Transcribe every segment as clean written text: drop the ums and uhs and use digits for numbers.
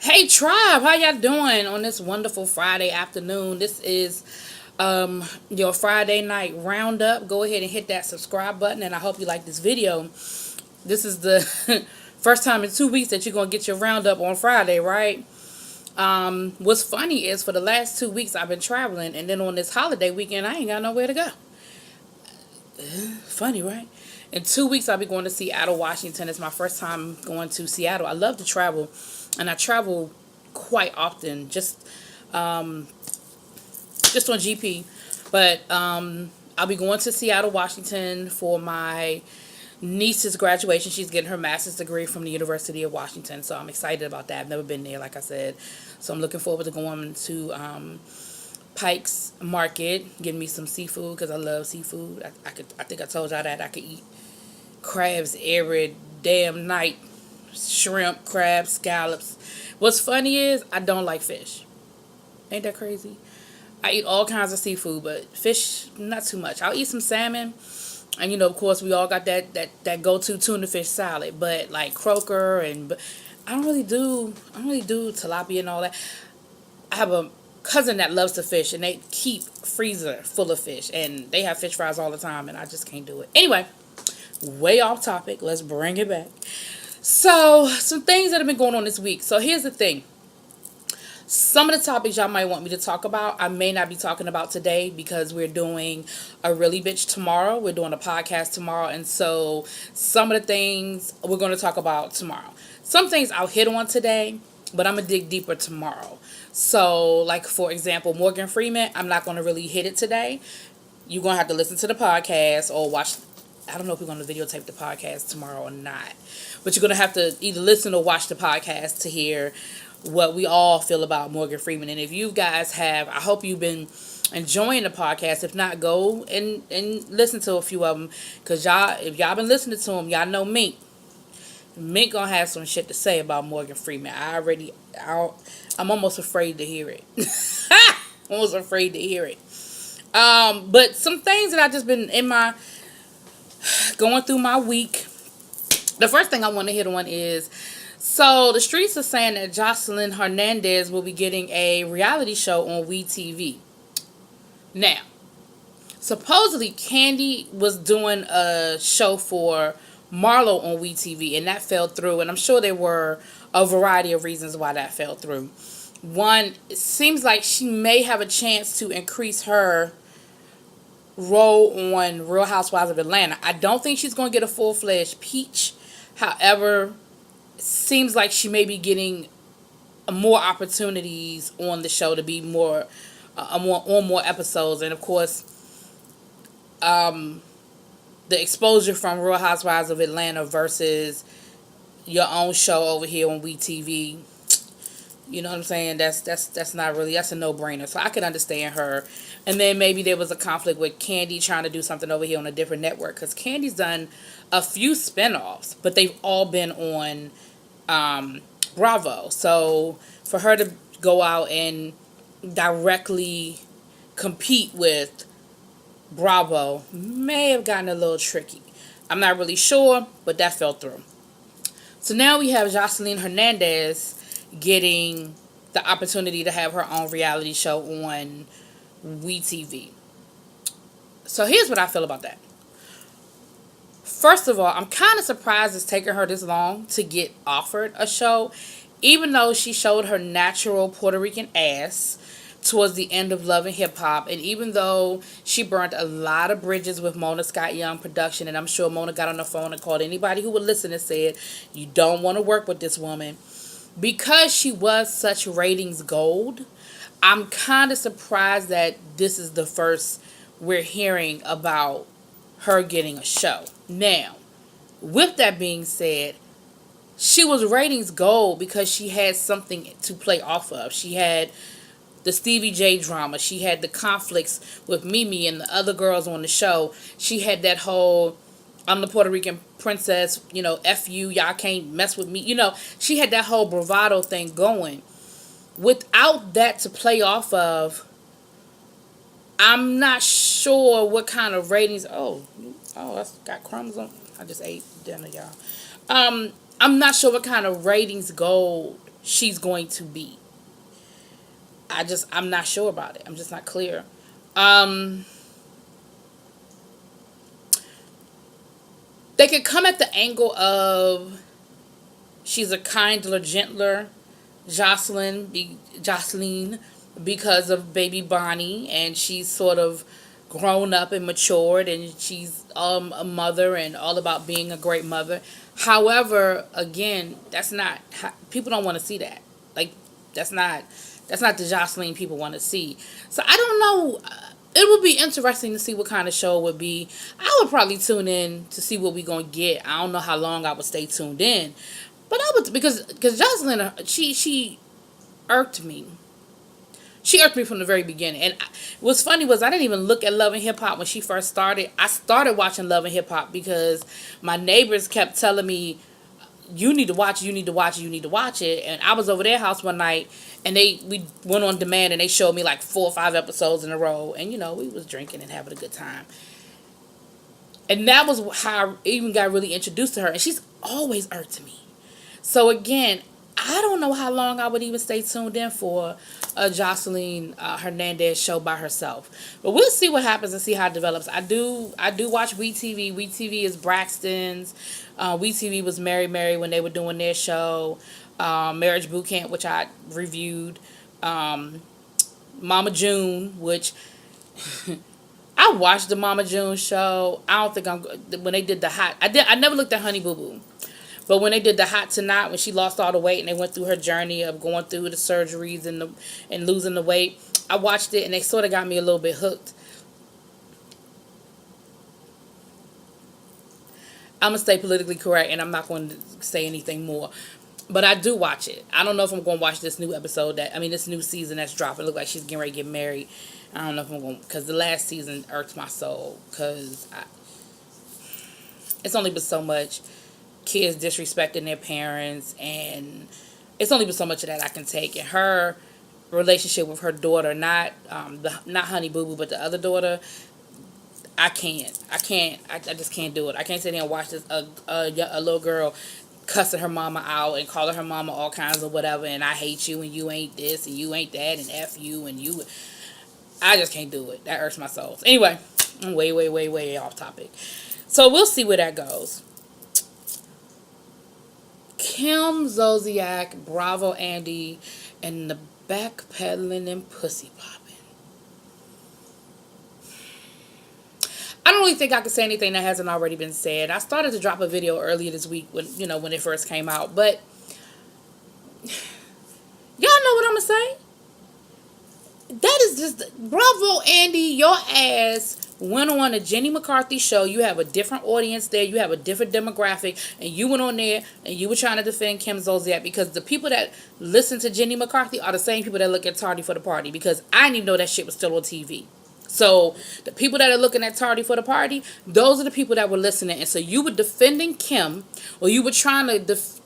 Hey tribe, how y'all doing on this wonderful Friday afternoon? This is your Friday night roundup. Go ahead and hit that subscribe button, and I hope you like this video. This is the first time in 2 weeks that you're gonna get your roundup on Friday, right? What's funny is for the last 2 weeks I've been traveling, and then on this holiday weekend I ain't got nowhere to go. Funny, right? In 2 weeks I'll be going to Seattle, Washington. It's my first time going to Seattle. I love to travel, and I travel quite often, just on GP. But I'll be going to Seattle, Washington for my niece's graduation. She's getting her master's degree from the University of Washington, so I'm excited about that. I've never been there, like I said, so I'm looking forward to going to Pike's Market, getting me some seafood because I love seafood. I think I told y'all that I could eat crabs every damn night. Shrimp, crabs, scallops. What's funny is I don't like fish. Ain't that crazy? I eat all kinds of seafood, but fish, not too much. I'll eat some salmon. And of course, we all got that go-to tuna fish salad. But like croaker but I don't really do tilapia and all that. I have a cousin that loves to fish, and they keep freezer full of fish, and they have fish fries all the time, and I just can't do it. Anyway, way off topic. Let's bring it back. So, some things that have been going on this week. So, here's the thing. Some of the topics y'all might want me to talk about, I may not be talking about today because we're doing a really bitch tomorrow. We're doing a podcast tomorrow, and so some of the things we're going to talk about tomorrow. Some things I'll hit on today, but I'm going to dig deeper tomorrow. So, like, for example, Morgan Freeman, I'm not going to really hit it today. You're going to have to listen to the podcast or watch. I don't know if we're going to videotape the podcast tomorrow or not. But you're going to have to either listen or watch the podcast to hear what we all feel about Morgan Freeman. And if you guys have, I hope you've been enjoying the podcast. If not, go and listen to a few of them. Because if y'all been listening to them, y'all know Mink. Mink going to have some shit to say about Morgan Freeman. I'm almost afraid to hear it. Almost afraid to hear it. But some things that I just been going through my week. The first thing I want to hit on is, so the streets are saying that Jocelyn Hernandez will be getting a reality show on WeTV. Now, supposedly Candy was doing a show for Marlo on WeTV, and that fell through, and I'm sure there were a variety of reasons why that fell through. One, it seems like she may have a chance to increase her role on Real Housewives of Atlanta. I don't think she's going to get a full-fledged peach. However, it seems like she may be getting more opportunities on the show to be more on more episodes. And of course, the exposure from Real Housewives of Atlanta versus your own show over here on WeTV, you know what I'm saying? That's not really, that's a no-brainer. So I could understand her. And then maybe there was a conflict with Candy trying to do something over here on a different network, because Candy's done a few spinoffs, but they've all been on Bravo. So for her to go out and directly compete with Bravo may have gotten a little tricky. I'm not really sure, but that fell through. So now we have Jocelyn Hernandez getting the opportunity to have her own reality show on WeTV. So here's what I feel about that. First of all, I'm kind of surprised it's taken her this long to get offered a show, even though she showed her natural Puerto Rican ass towards the end of Love and Hip Hop, and even though she burned a lot of bridges with Mona Scott Young production, and I'm sure Mona got on the phone and called anybody who would listen and said, you don't want to work with this woman. Because she was such ratings gold, I'm kind of surprised that this is the first we're hearing about her getting a show. Now, with that being said, she was ratings gold because she had something to play off of. She had the Stevie J drama. She had the conflicts with Mimi and the other girls on the show. She had that whole, I'm the Puerto Rican princess, F you, y'all can't mess with me. She had that whole bravado thing going. Without that to play off of, I'm not sure what kind of ratings. Oh, that's got crumbs on. I just ate dinner, y'all. I'm not sure what kind of ratings gold she's going to be. I'm not sure about it. I'm just not clear. Um, they could come at the angle of she's a kinder, gentler Jocelyn because of baby Bonnie, and she's sort of grown up and matured, and she's a mother and all about being a great mother. However, again, that's not people don't want to see that. Like that's not the Jocelyn people want to see. So I don't know. It would be interesting to see what kind of show it would be. I would probably tune in to see what we gonna get. I don't know how long I would stay tuned in, but I would because Jocelyn she irked me. She irked me from the very beginning. And what's funny was I didn't even look at Love and Hip Hop when she first started. I started watching Love and Hip Hop because my neighbors kept telling me, you need to watch it, you need to watch it, you need to watch it. And I was over their house one night, and we went on demand, and they showed me like 4 or 5 episodes in a row. And, we was drinking and having a good time. And that was how I even got really introduced to her. And she's always irked me. So again, I don't know how long I would even stay tuned in for a Jocelyn Hernandez show by herself. But we'll see what happens and see how it develops. I do watch WeTV. WeTV is Braxton's. WeTV was Mary when they were doing their show. Marriage Boot Camp, which I reviewed. Mama June, which I watched the Mama June show. I don't think when they did the hot. I never looked at Honey Boo Boo. But when they did the Hot Tonight, when she lost all the weight and they went through her journey of going through the surgeries and losing the weight, I watched it and they sort of got me a little bit hooked. I'm going to stay politically correct and I'm not going to say anything more. But I do watch it. I don't know if I'm going to watch this new this new season that's dropping. It looks like she's getting ready to get married. I don't know if I'm going to, because the last season irked my soul. Because it's only been so much kids disrespecting their parents, and it's only been so much of that I can take. And her relationship with her daughter, not Honey Boo Boo, but the other daughter, I just can't do it. I can't sit there and watch this a little girl cussing her mama out and calling her mama all kinds of whatever, and I hate you and you ain't this and you ain't that and F you and you. I just can't do it. That hurts my soul. Anyway, I'm way off topic. So we'll see where that goes. Kim Zolciak, Bravo Andy, and the backpedaling and pussy popping. I don't really think I can say anything that hasn't already been said. I started to drop a video earlier this week when it first came out, but y'all know what I'm gonna say. That is just Bravo Andy, your ass went on a Jenny McCarthy show. You have a different audience there. You have a different demographic. And you went on there and you were trying to defend Kim Zolciak, because the people that listen to Jenny McCarthy are the same people that look at Tardy for the Party, because I didn't even know that shit was still on TV. So the people that are looking at Tardy for the Party, those are the people that were listening. And so you were defending Kim, or you were trying to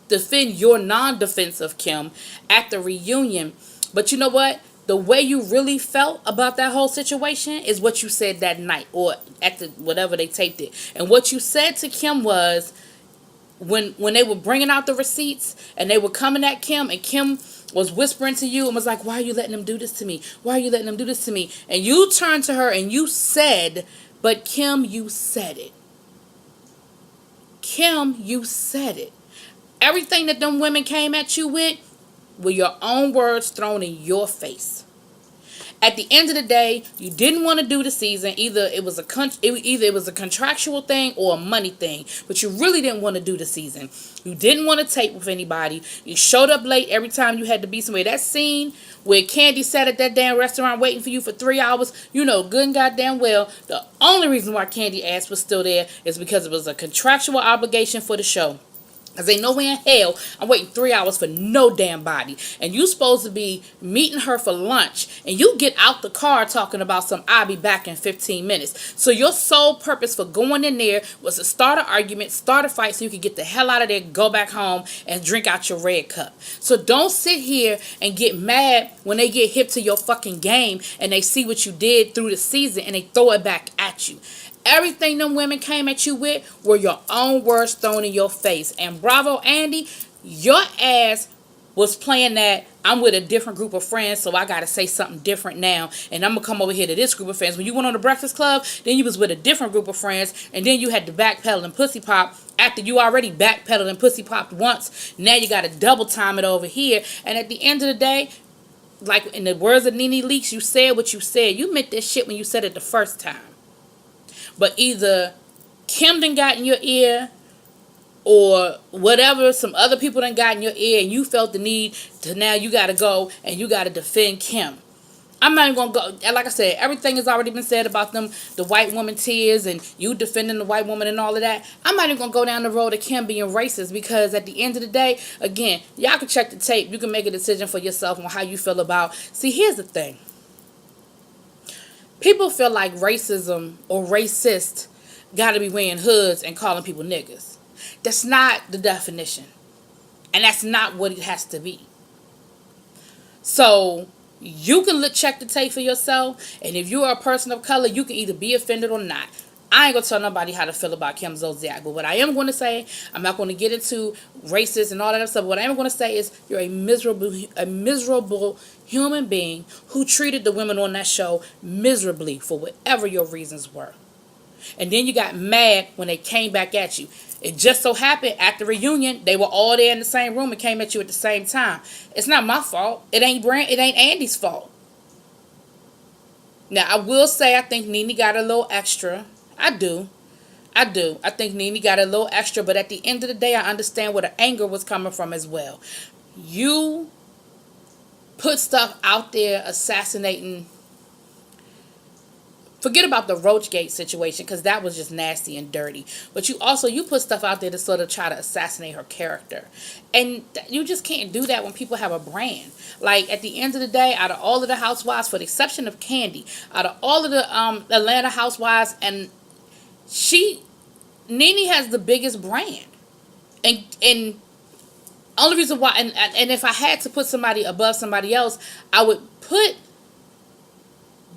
defend your non-defense of Kim at the reunion. But you know what? The way you really felt about that whole situation is what you said that night, or at the whatever they taped it. And what you said to Kim was, when they were bringing out the receipts and they were coming at Kim, and Kim was whispering to you and was like, why are you letting them do this to me? Why are you letting them do this to me? And you turned to her and you said, but Kim, you said it. Kim, you said it. Everything that them women came at you with were your own words thrown in your face. At the end of the day, you didn't want to do the season. Either it was a contractual thing or a money thing, but you really didn't want to do the season. You didn't want to tape with anybody. You showed up late every time you had to be somewhere. That scene where Candy sat at that damn restaurant waiting for you for 3 hours, you know good and goddamn well the only reason why Candy ass was still there is because it was a contractual obligation for the show. Because ain't no way in hell I'm waiting 3 hours for no damn body. And you supposed to be meeting her for lunch. And you get out the car talking about I'll be back in 15 minutes. So your sole purpose for going in there was to start an argument, start a fight so you could get the hell out of there, go back home, and drink out your red cup. So don't sit here and get mad when they get hip to your fucking game and they see what you did through the season and they throw it back at you. Everything them women came at you with were your own words thrown in your face. And Bravo Andy, your ass was playing that I'm with a different group of friends, so I gotta say something different now, and I'm gonna come over here to this group of friends. When you went on the Breakfast Club, then you was with a different group of friends, and then you had to backpedal and pussy pop after you already backpedaled and pussy popped once. Now you gotta double time it over here, and at the end of the day, like in the words of Nene Leakes, you said what you said. You meant this shit when you said it the first time. But either Kim done got in your ear, or whatever, some other people done got in your ear, and you felt the need to, now you gotta go and you gotta defend Kim. I'm not even gonna go, like I said, everything has already been said about them, the white woman tears, and you defending the white woman and all of that. I'm not even gonna go down the road of Kim being racist, because at the end of the day, again, y'all can check the tape. You can make a decision for yourself on how you feel about. See, here's the thing. People feel like racism or racist gotta be wearing hoods and calling people niggas. That's not the definition. And that's not what it has to be. So you can check the tape for yourself. And if you are a person of color, you can either be offended or not. I ain't going to tell nobody how to feel about Kim Zolciak. But what I am going to say, I'm not going to get into racist and all that stuff. What I am going to say is you're a miserable human being who treated the women on that show miserably for whatever your reasons were. And then you got mad when they came back at you. It just so happened at the reunion, they were all there in the same room and came at you at the same time. It's not my fault. It ain't Andy's fault. Now, I will say I think Nene got a little extra. I do. I think Nene got a little extra, but at the end of the day, I understand where the anger was coming from as well. You put stuff out there assassinating. Forget about the Roachgate situation, because that was just nasty and dirty. But you put stuff out there to sort of try to assassinate her character. And you just can't do that when people have a brand. Like, at the end of the day, out of all of the housewives, for the exception of Candy, out of all of the Atlanta housewives, and Nene has the biggest brand. And only reason why, and if I had to put somebody above somebody else, I would put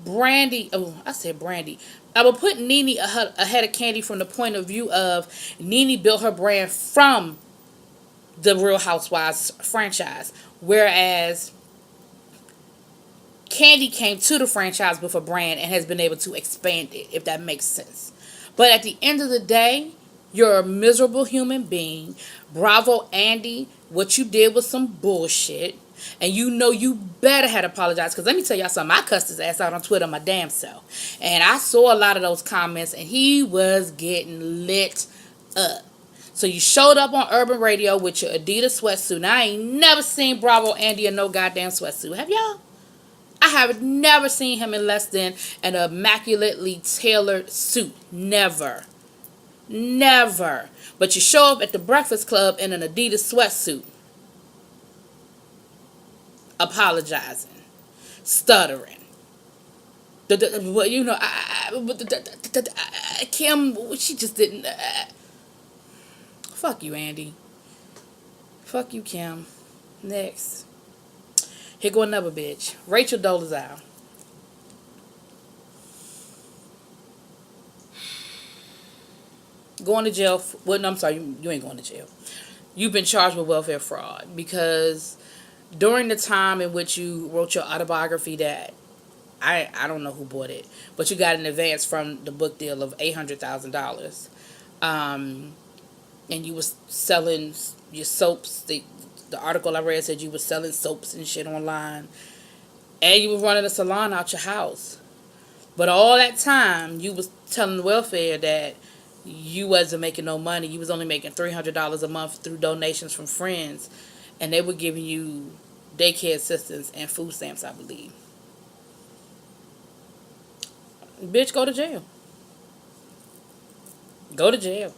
Brandy. Oh, I said Brandy. I would put Nene ahead of Candy from the point of view of Nene built her brand from the Real Housewives franchise, whereas Candy came to the franchise with a brand and has been able to expand it, if that makes sense. But at the end of the day, you're a miserable human being. Bravo, Andy. What you did was some bullshit. And you know you better had apologized. Because let me tell y'all something. I cussed his ass out on Twitter my damn self. And I saw a lot of those comments. And he was getting lit up. So you showed up on Urban Radio with your Adidas sweatsuit. Now, I ain't never seen Bravo Andy in no goddamn sweatsuit. Have y'all? I have never seen him in less than an immaculately tailored suit. Never. Never. But you show up at the Breakfast Club in an Adidas sweatsuit. Apologizing. Stuttering. You know, Kim, she just didn't. Fuck you, Andy. Fuck you, Kim. Next. Here go another bitch. Rachel Dolezal. Going to jail. Well, no, I'm sorry. You ain't going to jail. You've been charged with welfare fraud because during the time in which you wrote your autobiography that I don't know who bought it, but you got an advance from the book deal of $800,000. And you was selling your soaps. The article I read said you was selling soaps and shit online. And you were running a salon out your house. But all that time, you was telling welfare that you wasn't making no money. You was only making $300 a month through donations from friends. And they were giving you daycare assistance and food stamps, I believe. Bitch, go to jail. Go to jail.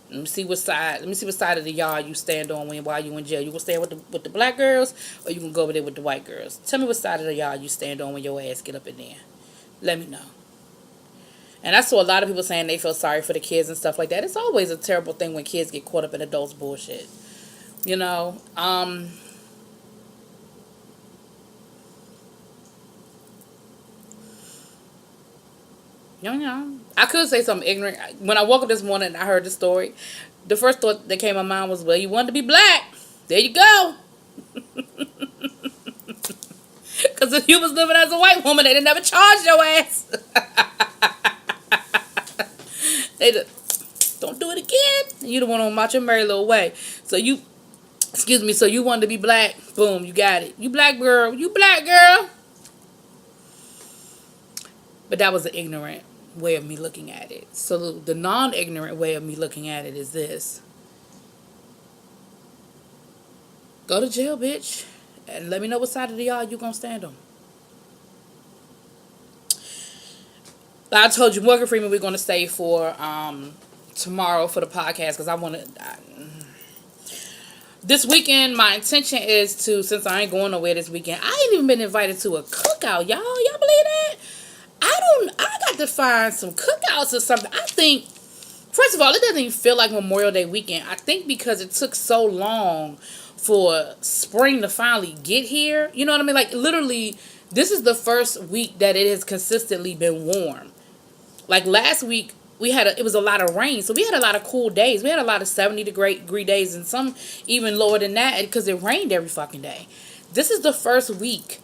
Let me see what side of the yard you stand on while you in jail. You gonna stand with the black girls, or you gonna go over there with the white girls? Tell me what side of the yard you stand on when your ass get up in there. Let me know. And I saw a lot of people saying they feel sorry for the kids and stuff like that. It's always a terrible thing when kids get caught up in adults' bullshit. You know, I could say something ignorant. When I woke up this morning and I heard the story, the first thought that came to my mind was, well, you wanted to be black. There you go. Because if you was living as a white woman, they'd never charge your ass. They just, don't do it again. You the one on watch your merry little way. So you, excuse me, so you wanted to be black. Boom, you got it. You black girl. You black girl. But that was an ignorant way of me looking at it. So the non-ignorant way of me looking at it is this. Go to jail, bitch. And let me know what side of the yard you gonna stand on. I told you, Morgan Freeman, we're gonna stay for tomorrow for the podcast because I want to. This weekend, my intention is to, since I ain't going nowhere this weekend, I ain't even been invited to a cookout, y'all. Y'all believe that? I got to find some cookouts or something. I think, first of all, it doesn't even feel like Memorial Day weekend. I think because it took so long for spring to finally get here. You know what I mean? Like, literally, this is the first week that it has consistently been warm. Like, last week, it was a lot of rain, so we had a lot of cool days. We had a lot of 70-degree days, and some even lower than that, because it rained every fucking day. This is the first week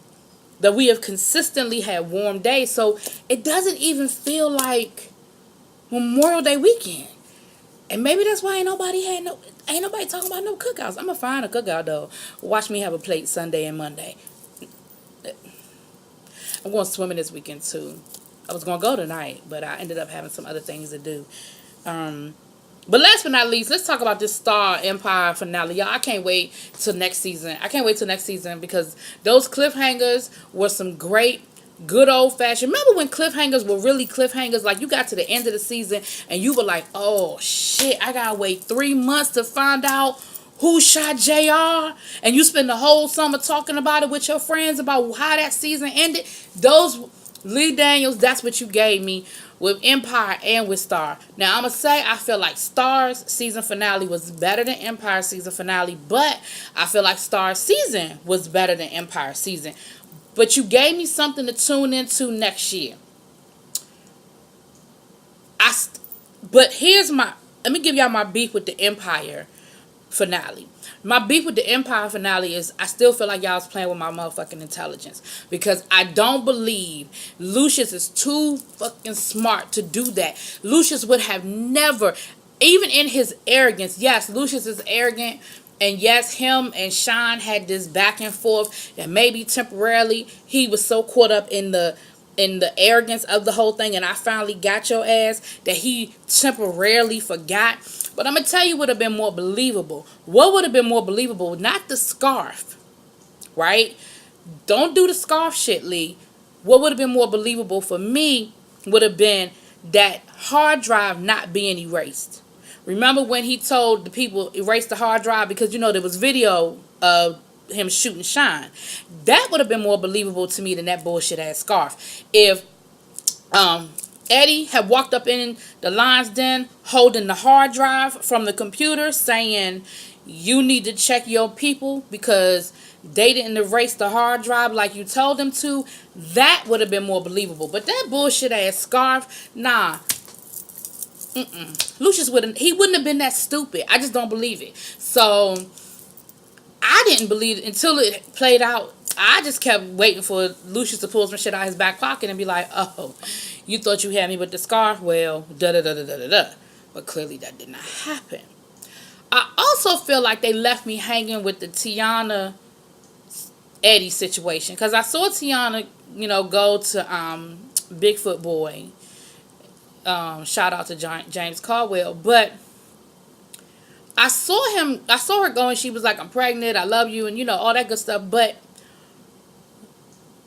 that we have consistently had warm days, so it doesn't even feel like Memorial Day weekend. And maybe that's why ain't nobody talking about no cookouts. I'm gonna find a cookout though. Watch me have a plate Sunday and Monday. I'm going swimming this weekend too. I was gonna go tonight, but I ended up having some other things to do. But last but not least, let's talk about this Star Empire finale. Y'all, I can't wait till next season. Because those cliffhangers were some great, good old-fashioned. Remember when cliffhangers were really cliffhangers? Like, you got to the end of the season and you were like, oh, shit, I gotta wait 3 months to find out who shot JR? And you spend the whole summer talking about it with your friends about how that season ended. Those Lee Daniels, that's what you gave me with Empire and with Star. Now, I'm going to say I feel like Star's season finale was better than Empire's season finale, but I feel like Star's season was better than Empire's season. But you gave me something to tune into next year. But let me give y'all my beef with the Empire finale. My beef with the Empire finale is I still feel like y'all was playing with my motherfucking intelligence. Because I don't believe Lucius is too fucking smart to do that. Lucius would have never, even in his arrogance, yes, Lucius is arrogant. And yes, him and Sean had this back and forth that maybe temporarily he was so caught up in the arrogance of the whole thing, and I finally got your ass, that he temporarily forgot. But I'm going to tell you what would have been more believable. What would have been more believable? Not the scarf, right? Don't do the scarf shit, Lee. What would have been more believable for me would have been that hard drive not being erased. Remember when he told the people, erase the hard drive, because, there was video of him shooting Shine. That would have been more believable to me than that bullshit ass scarf. If Eddie had walked up in the lion's den holding the hard drive from the computer saying, you need to check your people because they didn't erase the hard drive like you told them to, that would have been more believable. But that bullshit ass scarf, nah. Lucius wouldn't have been that stupid. I just don't believe it. So I didn't believe it until it played out. I just kept waiting for Lucius to pull some shit out of his back pocket and be like, oh, you thought you had me with the scarf? Well, da-da-da-da-da-da. But clearly that did not happen. I also feel like they left me hanging with the Tiana Eddie situation. Because I saw Tiana, go to Bigfoot Boy. Shout out to James Caldwell. But I saw her going, she was like, I'm pregnant, I love you, and all that good stuff. But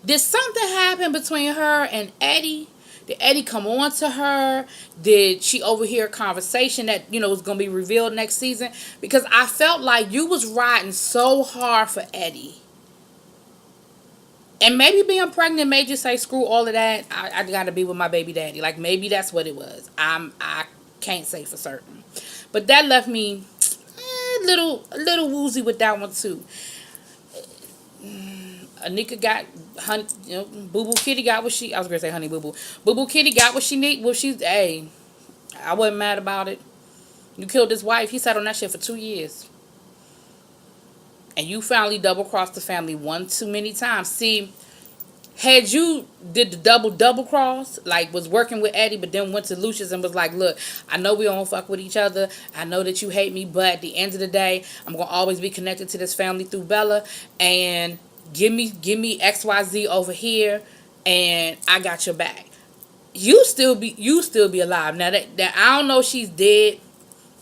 did something happen between her and Eddie? Did Eddie come on to her? Did she overhear a conversation that, was going to be revealed next season? Because I felt like you was riding so hard for Eddie. And maybe being pregnant made you say, screw all of that. I got to be with my baby daddy. Like, maybe that's what it was. I can't say for certain. But that left me a little woozy with that one, too. Anika got, Boo Boo Kitty got what she, I was going to say Honey Boo Boo. Boo Boo Kitty got what she need. Hey, I wasn't mad about it. You killed his wife. He sat on that shit for 2 years. And you finally double crossed the family one too many times. See, had you did the double cross, like was working with Eddie, but then went to Lucius and was like, look, I know we don't fuck with each other. I know that you hate me, but at the end of the day, I'm gonna always be connected to this family through Bella, and give me XYZ over here, and I got your back. You still be alive. Now that I don't know if she's dead.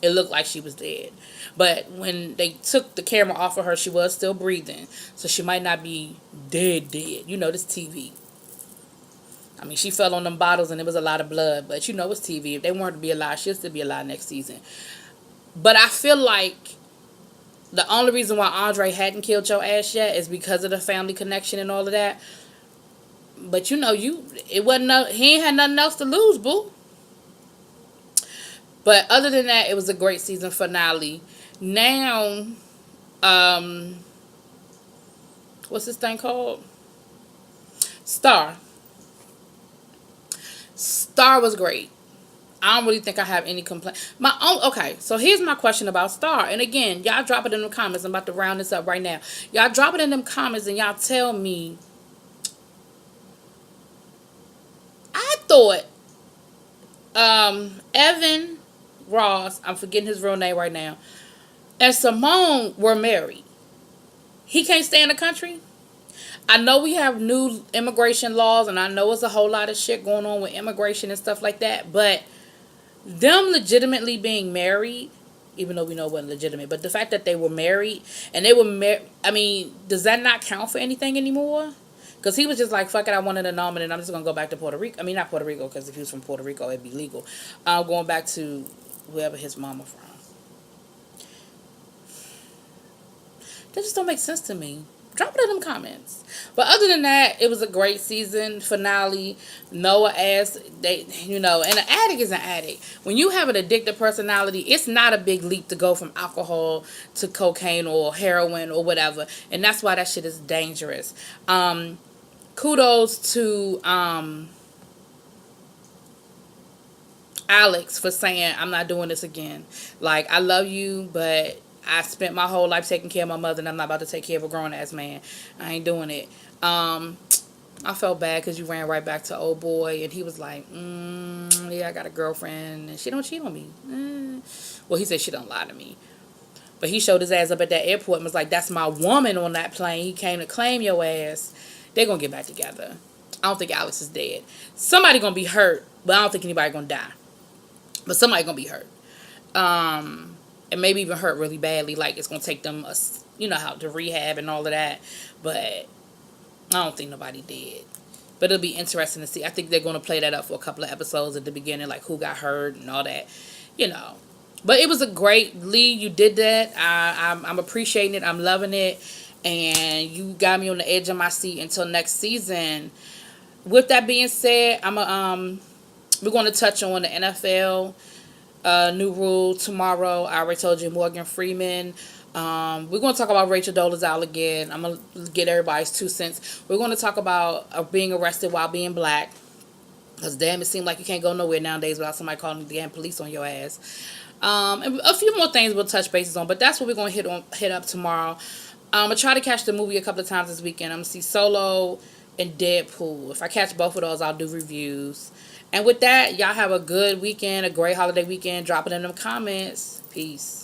It looked like she was dead. But when they took the camera off of her, she was still breathing. So she might not be dead. You know, this TV. I mean, she fell on them bottles and there was a lot of blood. But you know, it's TV. If they want her to be alive, she'll still be alive next season. But I feel like the only reason why Andre hadn't killed your ass yet is because of the family connection and all of that. But you know, it wasn't he ain't had nothing else to lose, boo. But other than that, it was a great season finale. Now, um, what's this thing called? Star. Star was great. I don't really think I have any complaint. Okay, so here's my question about Star. And again, y'all drop it in the comments. I'm about to round this up right now. Y'all drop it in them comments and y'all tell me. I thought Evan Ross, I'm forgetting his real name right now, and Simone were married. He can't stay in the country. I know we have new immigration laws, and I know it's a whole lot of shit going on with immigration and stuff like that, but them legitimately being married, even though we know it wasn't legitimate, but the fact that they were married, and they were I mean, does that not count for anything anymore? Because he was just like, fuck it, I wanted a nominate, and I'm just going to go back to Puerto Rico. I mean, not Puerto Rico, because if he was from Puerto Rico, it'd be legal. Going back to wherever his mama from. That just don't make sense to me. Drop it in them comments. But other than that, it was a great season finale. Noah asked, and an addict is an addict. When you have an addictive personality, it's not a big leap to go from alcohol to cocaine or heroin or whatever. And that's why that shit is dangerous. Kudos to Alex for saying, I'm not doing this again. Like, I love you, but I spent my whole life taking care of my mother, and I'm not about to take care of a grown-ass man. I ain't doing it. I felt bad because you ran right back to old boy, and he was like, yeah, I got a girlfriend, and she don't cheat on me. Well, he said she don't lie to me. But he showed his ass up at that airport and was like, that's my woman on that plane. He came to claim your ass. They're going to get back together. I don't think Alex is dead. Somebody going to be hurt, but I don't think anybody going to die. But somebody going to be hurt. And maybe even hurt really badly. Like, it's going to take them, how to rehab and all of that. But I don't think nobody did. But it'll be interesting to see. I think they're going to play that up for a couple of episodes at the beginning, like who got hurt and all that, But it was a great lead. You did that. I'm appreciating it. I'm loving it. And you got me on the edge of my seat until next season. With that being said, we're going to touch on the NFL new rule tomorrow. I already told you Morgan Freeman. We're going to talk about Rachel Dolezal again. I'm going to get everybody's 2 cents. We're going to talk about being arrested while being black. Because damn, it seems like you can't go nowhere nowadays without somebody calling the damn police on your ass. And a few more things we'll touch bases on. But that's what we're going to hit up tomorrow. I'm going to try to catch the movie a couple of times this weekend. I'm going to see Solo and Deadpool. If I catch both of those, I'll do reviews. And with that, y'all have a good weekend, a great holiday weekend. Drop it in the comments. Peace.